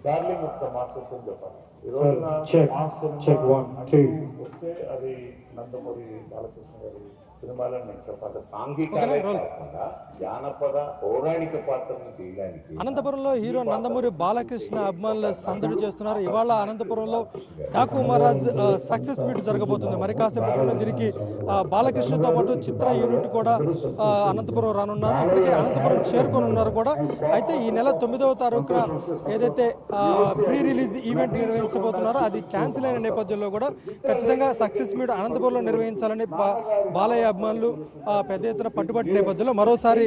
Darling of the masses అని చెప్పాలి. ఈ రోజున మాస్ వస్తే అది నందమూరి బాలకృష్ణ గారి సినిమాలని నేను చెప్పాలి. సాంఘికాలే కాకుండా జానపద పౌరాణిక పాత్రను తీయడానికి అనంతపురంలో హీరో నందమూరి బాలకృష్ణ అభిమానులు సందడి చేస్తున్నారు. ఇవాళ అనంతపురంలో డాకు మహారాజ్ సక్సెస్ మీట్ జరగబోతుంది. మరి కాసేపట్లో దీనికి బాలకృష్ణతో పాటు చిత్ర యూనిట్ కూడా అనంతపురం రానున్నారు. ఇప్పటికే అనంతపురం చేరుకొని ఉన్నారు కూడా. అయితే ఈ నెల 9వ తారీఖున ఏదైతే ప్రీ రిలీజ్ ఈవెంట్ నిర్వహించబోతున్నారో అది క్యాన్సిల్ అయిన నేపథ్యంలో కూడా ఖచ్చితంగా సక్సెస్ మీట్ అనంతపురంలో నిర్వహించాలని బాలయ్య అభిమానులు పెద్ద ఎత్తున పట్టుబట్టిన నేపథ్యంలో మరోసారి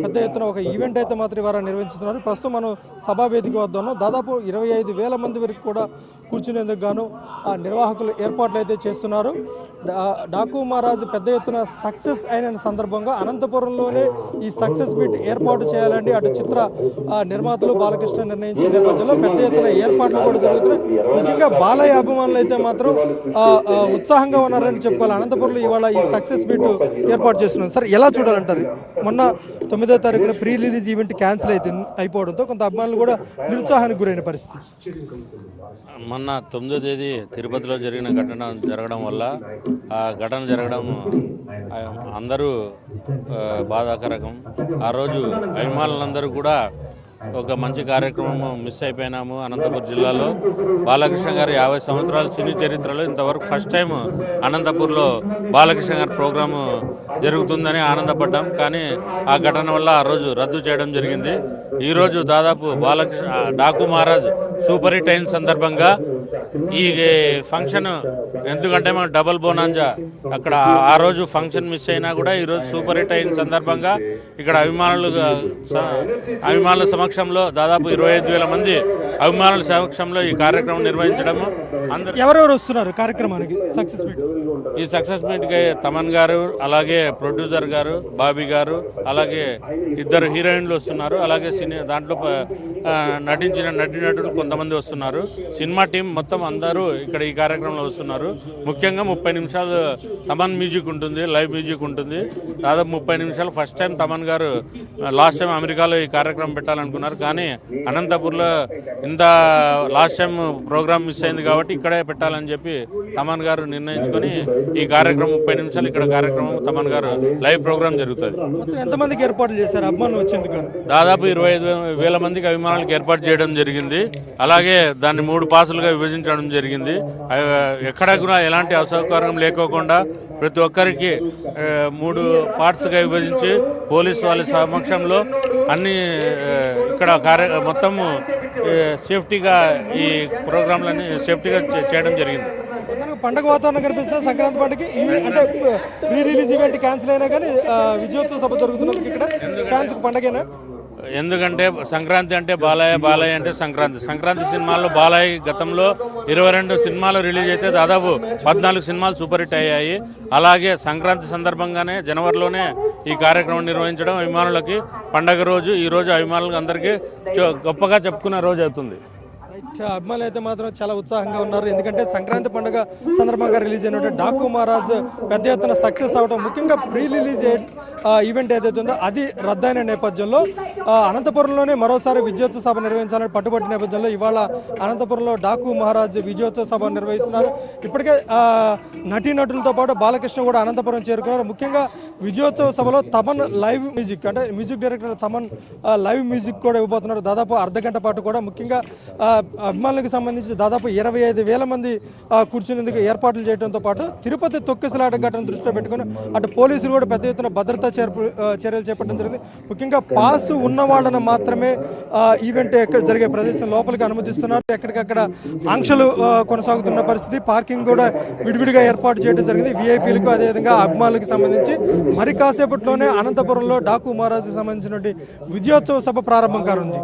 పెద్ద ఎత్తున ఒక ఈవెంట్ అయితే మాత్రం ఇవాళ నిర్వహించుతున్నారు. ప్రస్తుతం మనం సభా వేదిక వద్ద ఉన్నాం. దాదాపు 25,000 మంది వరకు కూడా కూర్చునేందుకు గాను నిర్వాహకులు ఏర్పాట్లు అయితే చేస్తున్నారు. డాకు మహారాజ్ పెద్ద ఎత్తున సక్సెస్ అయిన సందర్భంగా అనంతపురంలోనే ఈ సక్సెస్ మీట్ ఏర్పాటు చేయాలని అటు చిత్ర నిర్మాతలు బాలకృష్ణ నిర్ణయించిన నేపథ్యంలో పెద్ద ఎత్తున ఏర్పాట్లు కూడా జరుగుతున్నాయి. ముఖ్యంగా బాలయ్య అభిమానులు అయితే మాత్రం ఉత్సాహంగా ఉన్నారని చెప్పుకోవాలి. అనంతపురంలో ఇవాళ ఈ సక్సెస్ మీట్ ఏర్పాటు చేస్తున్నారు. సార్ ఎలా చూడాలంటారు? మొన్న 9వ తారీఖున ప్రీ రిలీజ్ ఈవెంట్ క్యాన్సిల్ అయిపోవడంతో కొంత అభిమానులు కూడా నిరుత్సాహానికి గురైన పరిస్థితి. మొన్న 9వ తేదీ తిరుపతిలో జరిగిన ఘటన జరగడం వల్ల ఆ ఘటన జరగడం అందరూ బాధాకరకం. ఆ రోజు అభిమానులందరూ కూడా ఒక మంచి కార్యక్రమం మిస్ అయిపోయినాము. అనంతపురం జిల్లాలో బాలకృష్ణ గారి 50 సంవత్సరాల సినీ చరిత్రలో ఇంతవరకు ఫస్ట్ టైం అనంతపూర్లో బాలకృష్ణ గారి ప్రోగ్రాము జరుగుతుందని ఆనందపడ్డాం. కానీ ఆ ఘటన వల్ల ఆ రోజు రద్దు చేయడం జరిగింది. ఈరోజు దాదాపు బాలకృష్ణ డాకు మహారాజ్ సూపర్ హిట్ అయిన సందర్భంగా ఈ ఫంక్షన్, ఎందుకంటే మనం డబల్ బోనాంజా అక్కడ ఆ రోజు ఫంక్షన్ మిస్ అయినా కూడా ఈరోజు సూపర్ హిట్ అయిన సందర్భంగా ఇక్కడ అభిమానుల సమక్షంలో దాదాపు 25,000 మంది అభిమానుల సమక్షంలో ఈ కార్యక్రమం నిర్వహించడము. అందరూ ఎవరెవరు వస్తున్నారు కార్యక్రమానికి? సక్సెస్ మీట్ ఈ సక్సెస్ మీట్కి తమన్ గారు, అలాగే ప్రొడ్యూసర్ గారు బాబీ గారు, అలాగే 2 హీరోయిన్లు వస్తున్నారు. అలాగే దాంట్లో నటించిన నటీనటులు కొంతమంది వస్తున్నారు. సినిమా టీం మొత్తం అందరూ ఇక్కడ ఈ కార్యక్రమంలో వస్తున్నారు. ముఖ్యంగా 30 నిమిషాలు తమన్ మ్యూజిక్ ఉంటుంది, లైవ్ మ్యూజిక్ ఉంటుంది. దాదాపు 30 నిమిషాలు ఫస్ట్ టైం తమన్ గారు లాస్ట్ టైం అమెరికాలో ఈ కార్యక్రమం పెట్టాలనుకున్నారు. కానీ అనంతపూర్లో లాస్ట్ టైం ప్రోగ్రామ్ మిస్ అయింది కాబట్టి ఇక్కడే పెట్టాలని చెప్పి తమన్ గారు నిర్ణయించుకొని ఈ కార్యక్రమం 30 నిమిషాలు ఇక్కడ కార్యక్రమం తమన్ గారు లైవ్ ప్రోగ్రామ్ జరుగుతుంది. ఎంతమందికి ఏర్పాటు చేశారు అభిమానులు వచ్చేందుకు? దాదాపు 25,000 మందికి అభిమానులకు ఏర్పాటు చేయడం జరిగింది. అలాగే దాన్ని 3 పాసులుగా విభజించడం జరిగింది. ఎక్కడ కూడా ఎలాంటి అసౌకర్యం లేకోకుండా ప్రతి ఒక్కరికి 3 పార్ట్స్గా విభజించి పోలీసు వాళ్ళ సమక్షంలో అన్ని ఇక్కడ మొత్తం సేఫ్టీగా ఈ ప్రోగ్రాంలన్నీ సేఫ్టీగా చేయడం జరిగింది. పండగ వాతావరణం కనిపిస్తుంది. సంక్రాంతి పండుగకి అంటే ప్రీ రిలీజ్ ఈవెంట్ క్యాన్సిల్ అయినా కానీ విజయోత్సవ సభ జరుగుతున్నందుకు ఇక్కడ ఫ్యాన్స్ పండగేనా? ఎందుకంటే సంక్రాంతి అంటే బాలయ్య అంటే సంక్రాంతి సినిమాల్లో బాలయ్య గతంలో 22 సినిమాలు రిలీజ్ అయితే దాదాపు 14 సినిమాలు సూపర్ హిట్ అయ్యాయి. అలాగే సంక్రాంతి సందర్భంగానే జనవరిలోనే ఈ కార్యక్రమం నిర్వహించడం అభిమానులకి పండగ రోజు. ఈ రోజు అభిమానులకు అందరికీ గొప్పగా చెప్పుకునే రోజు అవుతుంది. అభిమానులు అయితే మాత్రం చాలా ఉత్సాహంగా ఉన్నారు. ఎందుకంటే సంక్రాంతి పండుగ సందర్భంగా రిలీజ్ అయినటువంటి డాకు మహారాజ్ పెద్ద ఎత్తున సక్సెస్ అవడం, ముఖ్యంగా ప్రీ రిలీజ్ ఈవెంట్ ఏదైతే ఉందో అది రద్దయిన నేపథ్యంలో అనంతపురంలోనే మరోసారి విజయోత్సవ సభ నిర్వహించాలని పట్టుబట్టిన నేపథ్యంలో ఇవాళ అనంతపురంలో డాకు మహారాజ్ విజయోత్సవ సభ నిర్వహిస్తున్నారు. ఇప్పటికే నటీనటులతో పాటు బాలకృష్ణ కూడా అనంతపురం చేరుకున్నారు. ముఖ్యంగా విజయోత్సవ సభలో తమన్ లైవ్ మ్యూజిక్, అంటే music director Thaman live music కూడా ఇవ్వబోతున్నారు. దాదాపు అర్ధగంట పాటు కూడా ముఖ్యంగా అభిమానులకు సంబంధించి దాదాపు 25,000 మంది కూర్చునేందుకు ఏర్పాట్లు చేయడంతో పాటు తిరుపతి తొక్కిసలాట ఘటన దృష్టిలో పెట్టుకుని అటు పోలీసులు కూడా పెద్ద ఎత్తున భద్రతా చర్యలు చేపట్టడం జరిగింది. ముఖ్యంగా పాస్ ఉన్న వాళ్ళను మాత్రమే ఈవెంట్ ఎక్కడ జరిగే ప్రదేశం లోపలికి అనుమతిస్తున్నారు. ఎక్కడికక్కడ ఆంక్షలు కొనసాగుతున్న పరిస్థితి. పార్కింగ్ కూడా విడివిడిగా ఏర్పాటు చేయడం జరిగింది వీఐపీలకు, అదేవిధంగా అభిమానులకు సంబంధించి. మరి కాసేపట్లోనే అనంతపురంలో డాకు మహారాజ్కి సంబంధించినటువంటి విజయోత్సవ సభ ప్రారంభం కానుంది.